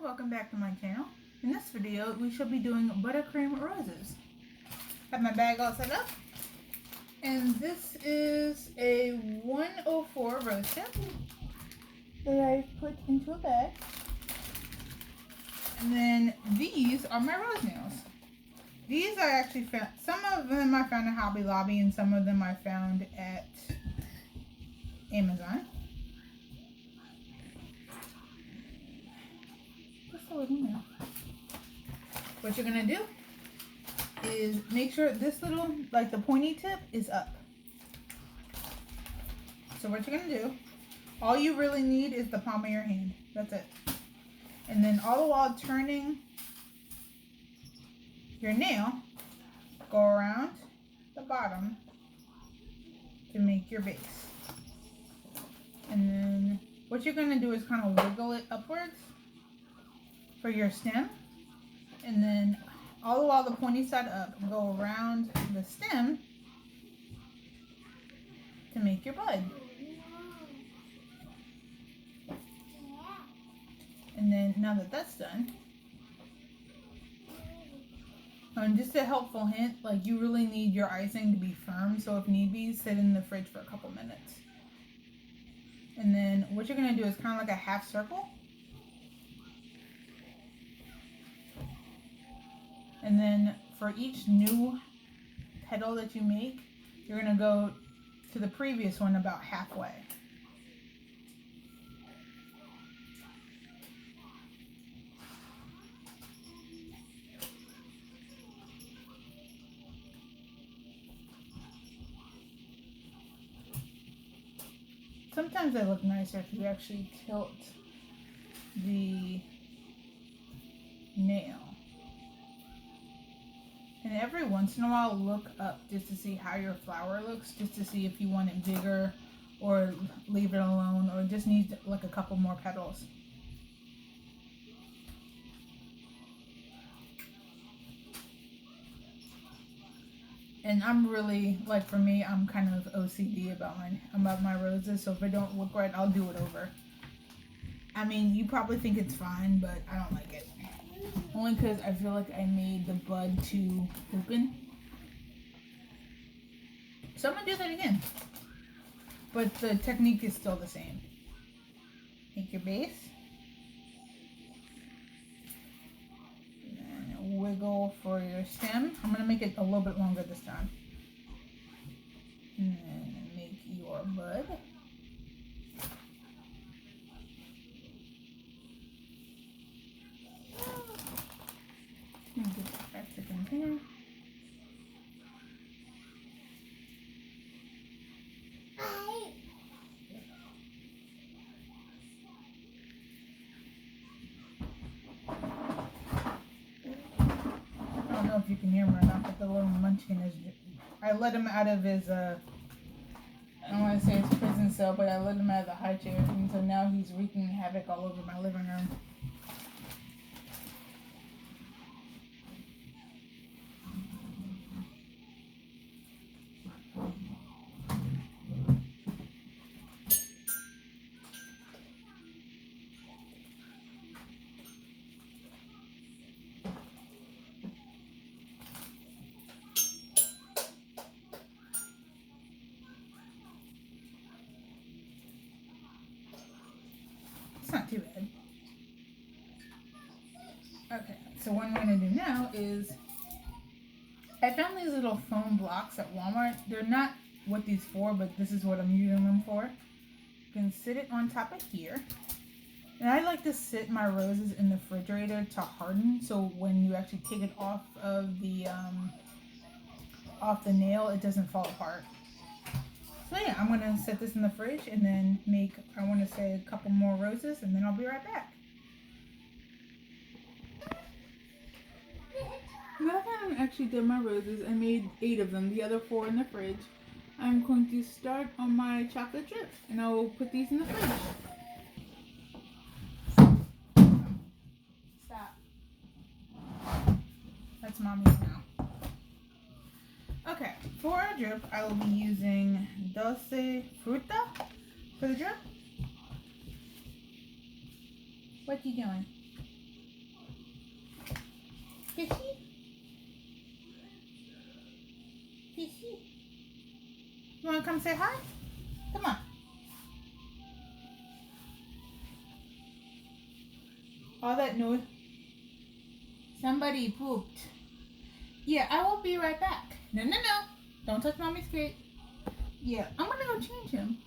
welcome back to my channel. In this video, we shall be doing buttercream roses. Have my bag all set up. And this is a 104 rose tip that I put into a bag. And then these are my rose nails. These I actually found, some of them I found at Hobby Lobby and some of them I found at Amazon. What you're gonna do is make sure this little, like the pointy tip, is up. So what you're gonna do, all you really need is the palm of your hand. That's it. And then all the while turning your nail, go around the bottom to make your base. And then what you're gonna do is kind of wiggle it upwards for your stem, and then all the while the pointy side up, go around the stem to make your bud. And then now that that's done, just a helpful hint, like you really need your icing to be firm, so if need be, sit in the fridge for a couple minutes. And then what you're gonna do is kind of like a half circle. And then for each new petal that you make, you're going to go to the previous one about halfway. Sometimes they look nicer if you actually tilt the nail. And every once in a while, look up just to see how your flower looks, just to see if you want it bigger or leave it alone or just need like a couple more petals. And I'm really, like for me, I'm kind of OCD about my roses, so if it don't look right, I'll do it over. I mean, you probably think it's fine, but I don't like it. Only because I feel like I made the bud too open. So I'm going to do that again. But the technique is still the same. Make your base. And then wiggle for your stem. I'm going to make it a little bit longer this time. And then make your bud. And get that back to the container. I don't know if you can hear him or not, but the little munchkin is, I let him out of his, I don't want to say his prison cell, but I let him out of the high chair, and so now he's wreaking havoc all over my living room. It's not too bad. Okay, so what I'm going to do now is, I found these little foam blocks at Walmart. They're not what these for, but this is what I'm using them for. You can sit it on top of here. And I like to sit my roses in the refrigerator to harden, so when you actually take it off of the nail, it doesn't fall apart. So yeah, I'm going to set this in the fridge and then make, I want to say, a couple more roses, and then I'll be right back. Now that I actually did my roses, I made 8 of them, the other 4 in the fridge. I'm going to start on my chocolate chip, and I will put these in the fridge. Stop. That's mommy's now. Okay, for our drip, I will be using Dulce Fruta for the drip. What you doing? Fishy? Fishy? You want to come say hi? Come on. All that noise. Somebody pooped. Yeah, I will be right back. No. Don't touch mommy's cake. Yeah, I'm gonna go change him.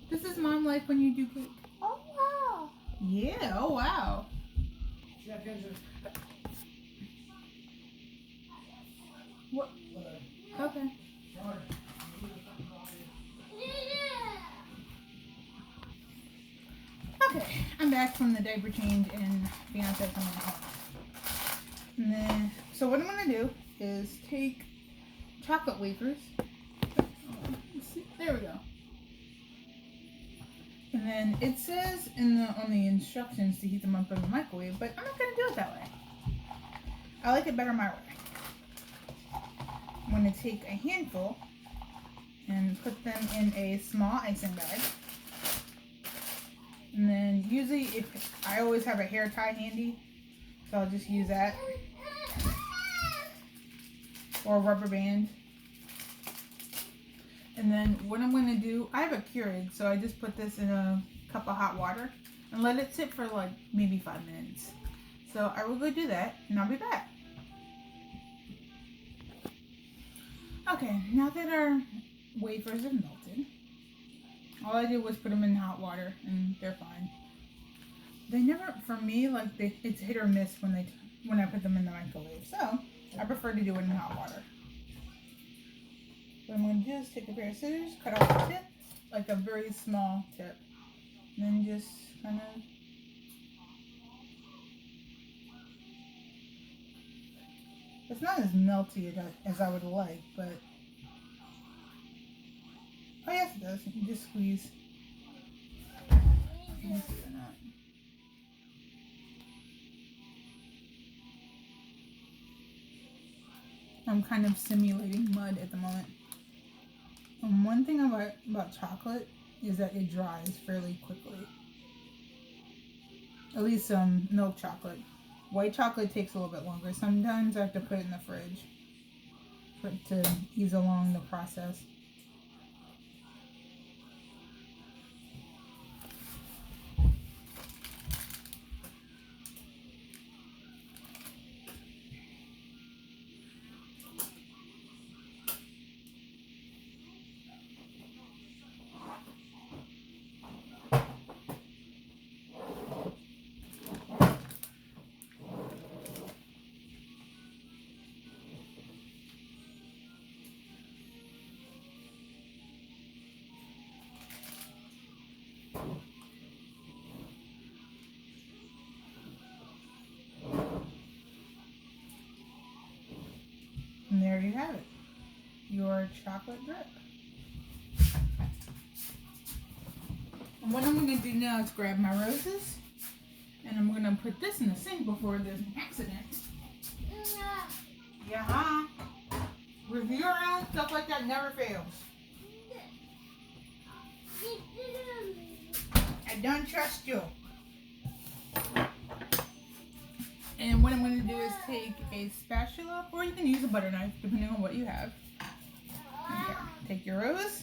This is mom life when you do cake. Oh, wow. Yeah, oh, wow. What? Okay. Okay, I'm back from the diaper change and fiance coming home. And then, so what I'm gonna do is take chocolate wafers. There we go. And then it says on the instructions to heat them up in the microwave, but I'm not gonna do it that way. I like it better my way. I'm gonna take a handful and put them in a small icing bag. And then usually I always have a hair tie handy, so I'll just use that. Or a rubber band. And then what I'm going to do, I have a Keurig, so I just put this in a cup of hot water and let it sit for like maybe 5 minutes. So I will go do that and I'll be back. Okay, now that our wafers have melted, all I did was put them in hot water and they're fine. They never, for me, like it's hit or miss when I put them in the microwave. So I prefer to do it in hot water. What I'm going to do is take a pair of scissors, cut off the tip, like a very small tip, and then just kind of it's not as melty as I would like, but oh yes it does. You just squeeze. I'm kind of simulating mud at the moment. And one thing about chocolate is that it dries fairly quickly. At least milk chocolate. White chocolate takes a little bit longer. Sometimes I have to put it in the fridge to ease along the process. And there you have it, your chocolate drip. And what I'm going to do now is grab my roses, and I'm going to put this in the sink before there's an accident. Yeah, review around, stuff like that never fails. I don't trust you. And what I'm going to do is take a spatula, or you can use a butter knife, depending on what you have. Okay. Take your rose,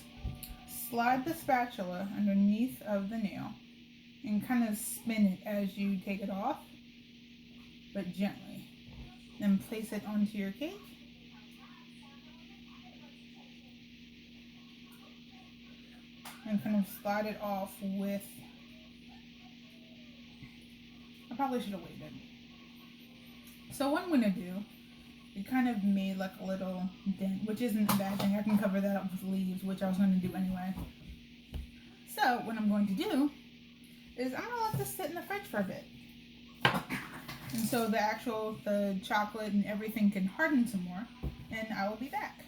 slide the spatula underneath of the nail, and kind of spin it as you take it off, but gently. Then place it onto your cake. And kind of slide it off with, I probably should have waited. So what I'm going to do, it kind of made like a little dent, which isn't a bad thing. I can cover that up with leaves, which I was going to do anyway. So what I'm going to do is I'm going to let this sit in the fridge for a bit. And so the chocolate and everything can harden some more, and I will be back.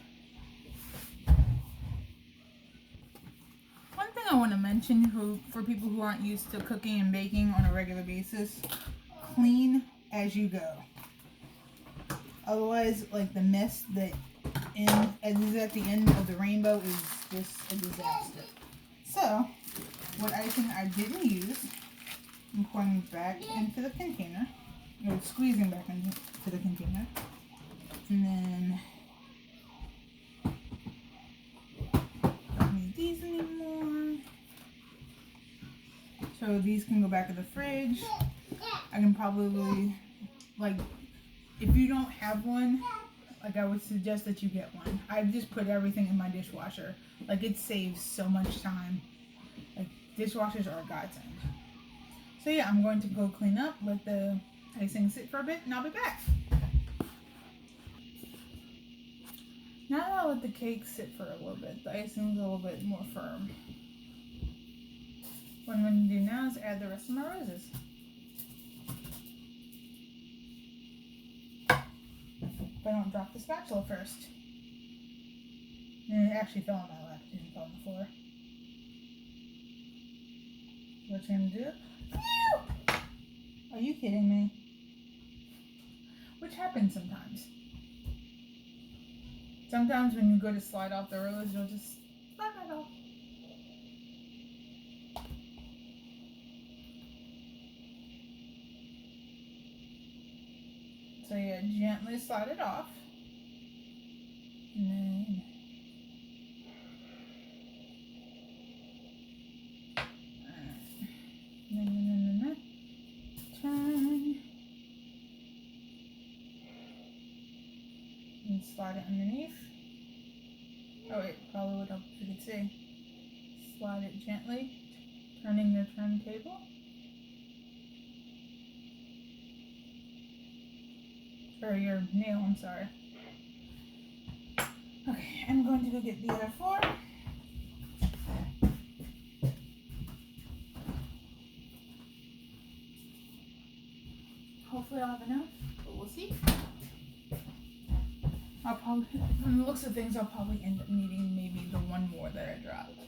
One thing I want to mention for people who aren't used to cooking and baking on a regular basis, clean as you go. Otherwise, like the mess that is at the end of the rainbow is just a disaster. So, what icing I didn't use, I'm pouring back into the container. or squeezing back into the container. And then don't need these anymore. So these can go back in the fridge. I can probably, like, if you don't have one, like, I would suggest that you get one. I just put everything in my dishwasher. Like, it saves so much time. Like, dishwashers are a godsend. So yeah, I'm going to go clean up, let the icing sit for a bit, and I'll be back. Now that I'll let the cake sit for a little bit, the icing's a little bit more firm. What I'm going to do now is add the rest of my roses. But I don't drop the spatula first. And it actually fell on my lap, it didn't fall on the floor. What you're going to do? Are you kidding me? Which happens sometimes. Sometimes when you go to slide off the rose, you'll just slide right off. So yeah, gently slide it off. And then turn. And slide it underneath. Oh wait, probably would help if you could see. Slide it gently, turning the turntable. Or your nail, I'm sorry. Okay, I'm going to go get the other four. Hopefully I'll have enough, but we'll see. I'll probably, from the looks of things, I'll probably end up needing maybe the one more that I dropped.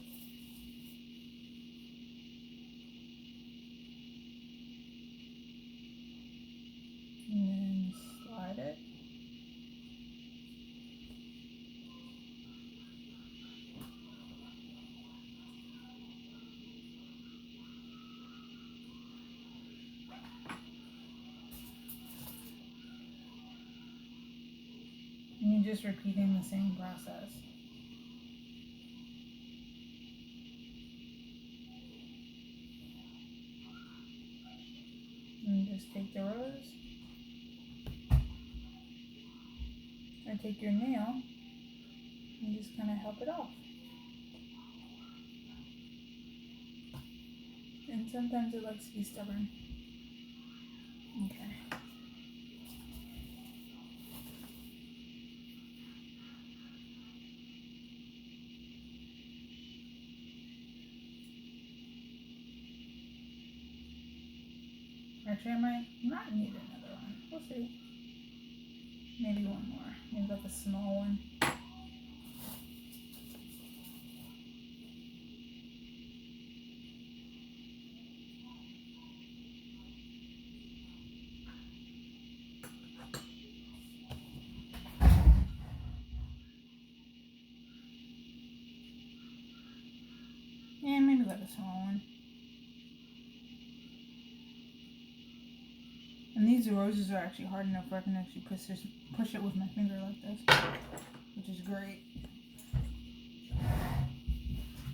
And then slide it. And you're just repeating the same process. And just take the rose. Or take your nail and just kind of help it off. And sometimes it likes to be stubborn. Okay. Actually, I might not need another one. We'll see. Maybe one more. Maybe like a small one. Yeah, maybe like a small one. And these roses are actually hard enough where I can actually push it with my finger like this, which is great.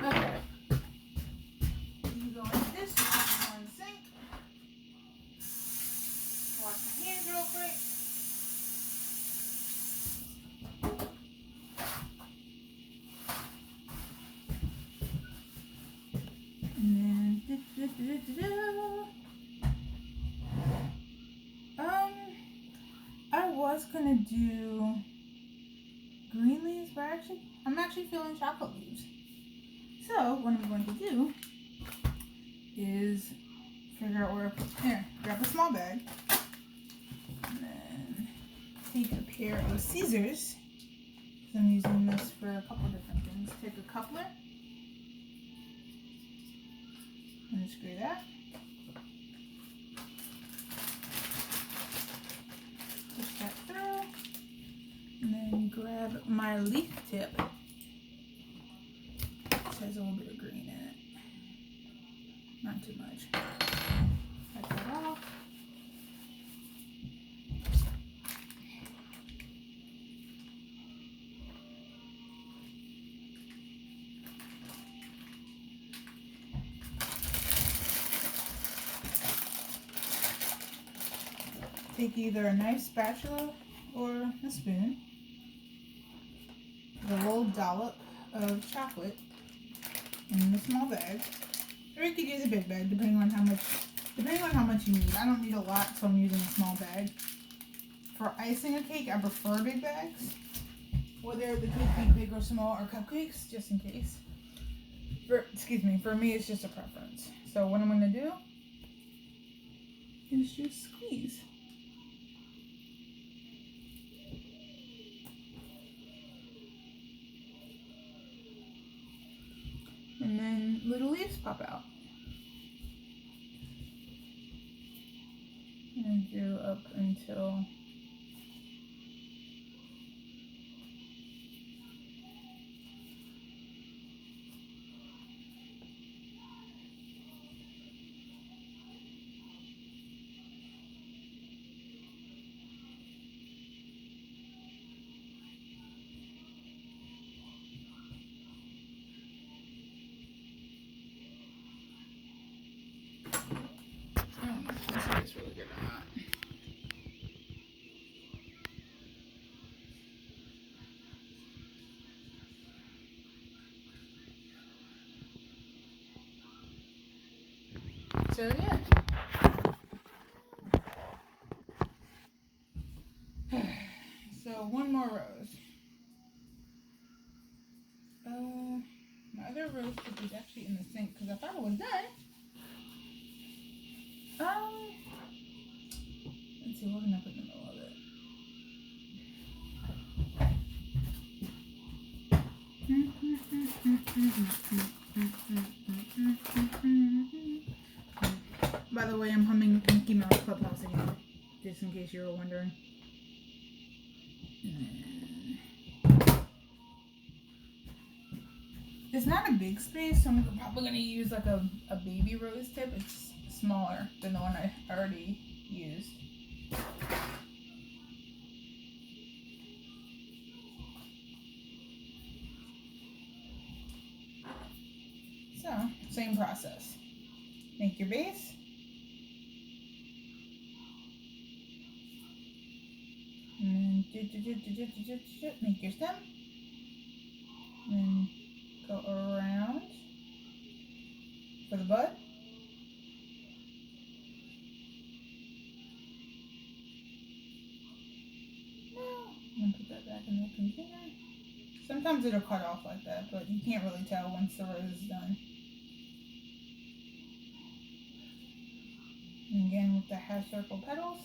Okay. You go like this, you put them on the sink. Wash my hands real quick. And then I was gonna do green leaves, but I'm actually feeling chocolate leaves. So what I'm going to do is figure out where I put. Here, grab a small bag, and then take a pair of scissors. So I'm using this for a couple different things. Take a coupler and screw that. Push that through, and then grab my leaf tip. This has a little bit of green in it, not too much. Cut that off. take either a nice spatula or a spoon, with a little dollop of chocolate in the small bag, or you could use a big bag depending on how much you need. I don't need a lot, so I'm using a small bag. For icing a cake, I prefer big bags, whether the cake be big or small, or cupcakes, just in case. For me, it's just a preference. So what I'm going to do is just squeeze. And then little leaves pop out. And do up until I don't know if this tastes really good or not. So yeah. So one more rose. My other rose cake is actually in the sink because I thought it was done. Let's see, what can I put in the middle of it? By the way, I'm humming Mickey Mouse Clubhouse again, just in case you were wondering. It's not a big space, so I'm probably going to use like a baby rose tip. It's smaller than the one I already used. So, same process. Make your base. And then make your stem. And then go around for the bud. Now, I'm going to put that back in the container. Sometimes it'll cut off like that, but you can't really tell once the rose is done. And again with the half circle petals.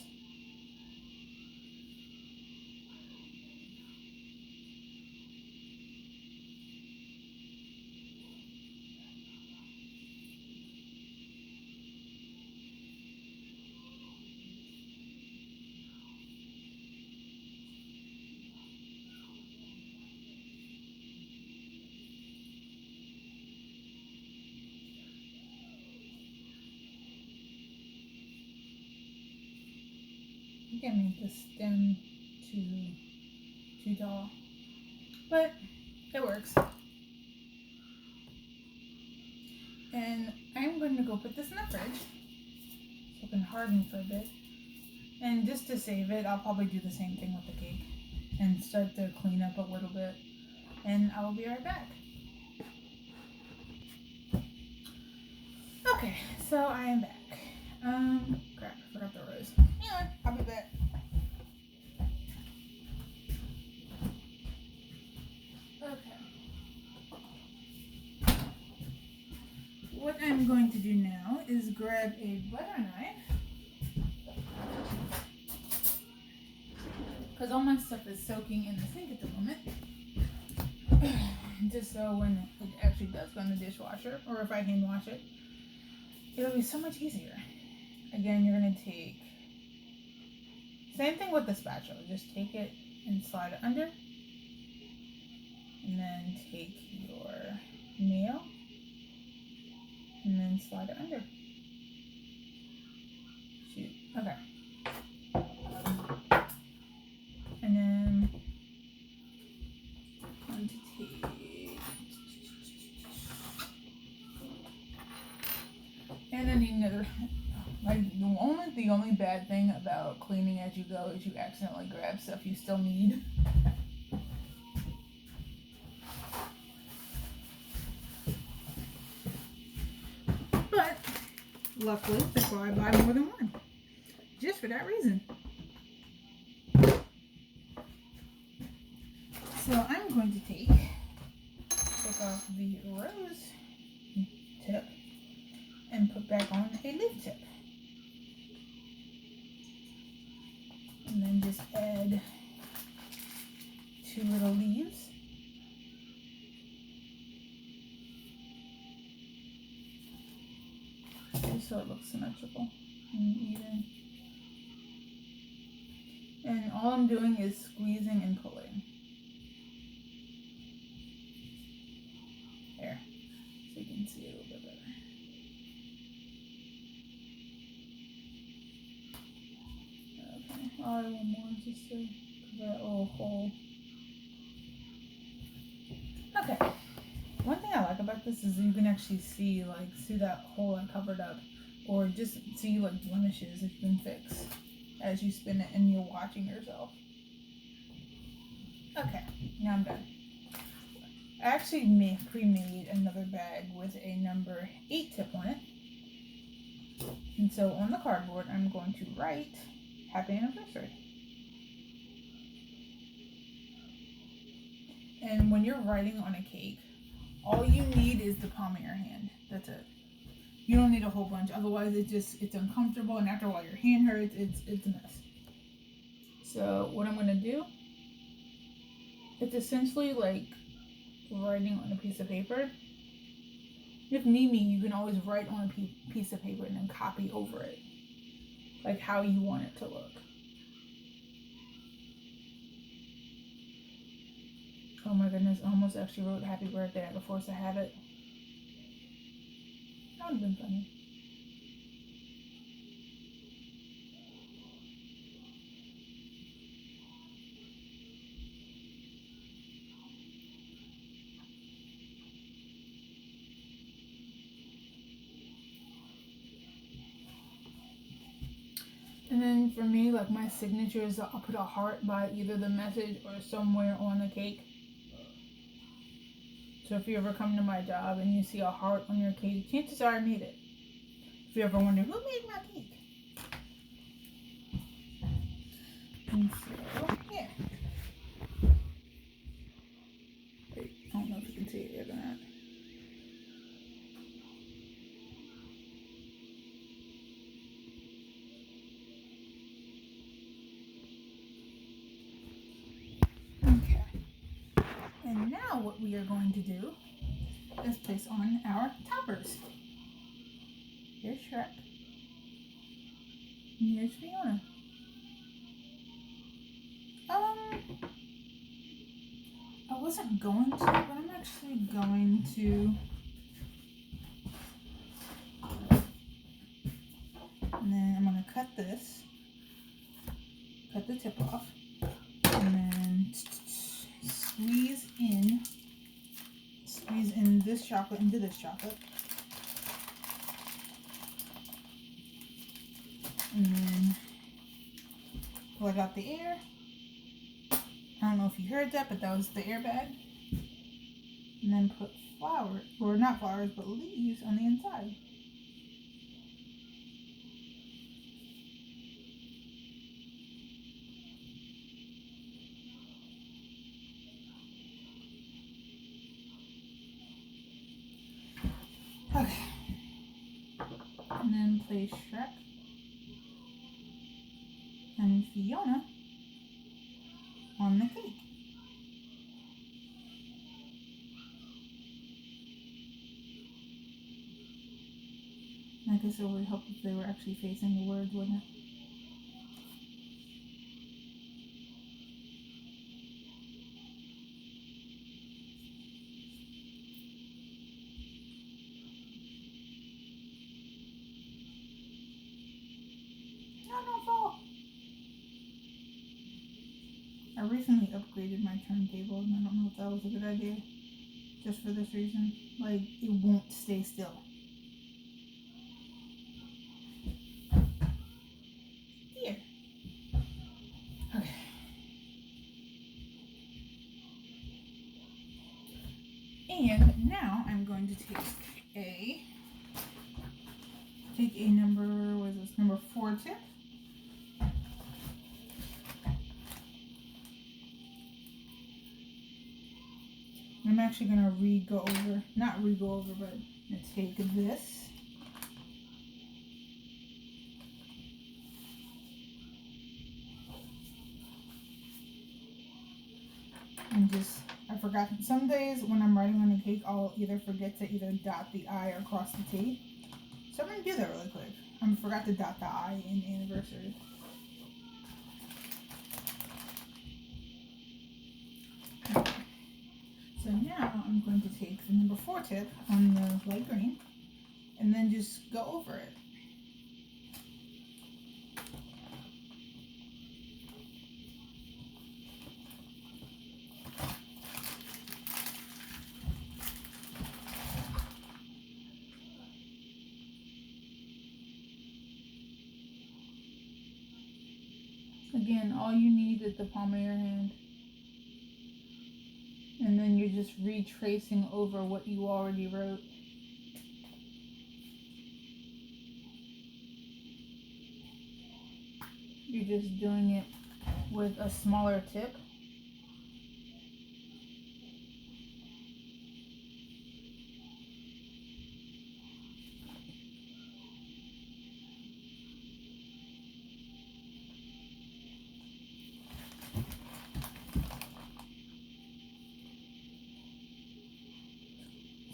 I think I made the stem too tall, but it works. And I'm going to go put this in the fridge so it can harden for a bit. And just to save it, I'll probably do the same thing with the cake and start to clean up a little bit. And I will be right back. Okay, so I am back. Crap, I forgot the rose. Hang on, I'll be back. Okay. What I'm going to do now is grab a butter knife, because all my stuff is soaking in the sink at the moment. Just so when it actually does go in the dishwasher, or if I hand wash it, it'll be so much easier. Again, you're going to take, same thing with the spatula, just take it and slide it under, and then take your nail, and then slide it under. Shoot, okay. And then I'm going to take, and I need another. Like, the only the only bad thing about cleaning as you go is you accidentally grab stuff you still need. But luckily, that's why I buy more than one. Just for that reason. So I'm going to take off the rose tip and put back on a leaf tip. And then just add 2 little leaves. Just so it looks symmetrical and even. And all I'm doing is squeezing and pulling. There. So you can see a little bit better. Okay. I'll add one more just to cover that little hole. Okay. One thing I like about this is you can actually see that hole I covered up, or just see like blemishes if you can fix as you spin it and you're watching yourself. Okay, now I'm done. I actually pre-made another bag with a number 8 tip on it. And so on the cardboard, I'm going to write Happy Anniversary. And when you're writing on a cake, all you need is the palm of your hand. That's it. You don't need a whole bunch. Otherwise, it's uncomfortable. And after a while, your hand hurts. It's a mess. So what I'm going to do, it's essentially like writing on a piece of paper. If need be, you can always write on a piece of paper and then copy over it, like how you want it to look. Oh my goodness, I almost actually wrote happy birthday. I had to force a habit. That would have been funny. And then for me, like my signature is I'll put a heart by either the message or somewhere on the cake. So if you ever come to my job and you see a heart on your cake, chances are I made it. If you ever wonder, who made my cake? And so, yeah. Wait, I don't know if you can see it yet or not. And now what we are going to do is place on our toppers. Here's Shrek. And here's Fiona. I wasn't going to, but I'm actually going to. And then I'm going to cut this. Cut the tip off. And then squeeze in this chocolate into this chocolate. And then let out the air. I don't know if you heard that, but that was the air bag. And then put flowers, or not flowers, but leaves on the inside. Okay. And then place Shrek and Fiona on the cake. I guess it would help if they were actually facing the words, wouldn't it? No, don't fall. I recently upgraded my turntable, and I don't know if that was a good idea. Just for this reason. Like, it won't stay still. And now I'm going to take a number, what is this, number 4 tip. I'm actually going to not re-go over, but I'm going to take this. And I forgot, some days when I'm writing on the cake, I'll either forget to either dot the I or cross the T. So I'm going to do that really quick. I forgot to dot the I in anniversary. Okay. So now I'm going to take the number 4 tip on the light green and then just go over it. Again, all you need is the palm of your hand. And then you're just retracing over what you already wrote. You're just doing it with a smaller tip.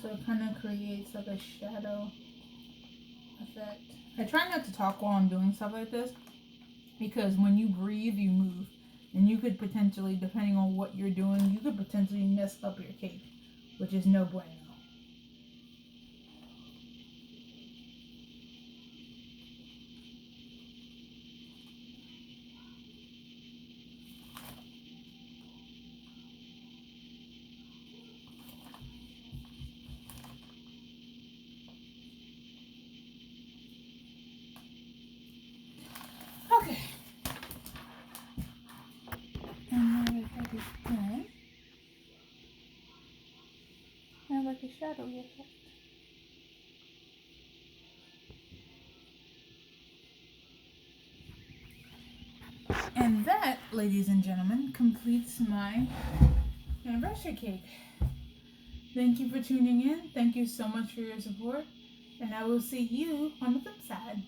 So it kind of creates like a shadow effect. I try not to talk while I'm doing stuff like this, because when you breathe, you move. And you could potentially, depending on what you're doing, you could potentially mess up your cake, which is no bueno. Okay. And now that is done, I like a shadow effect. And that, ladies and gentlemen, completes my anniversary cake. Thank you for tuning in. Thank you so much for your support. And I will see you on the flip side.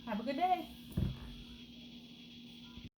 Have a good day.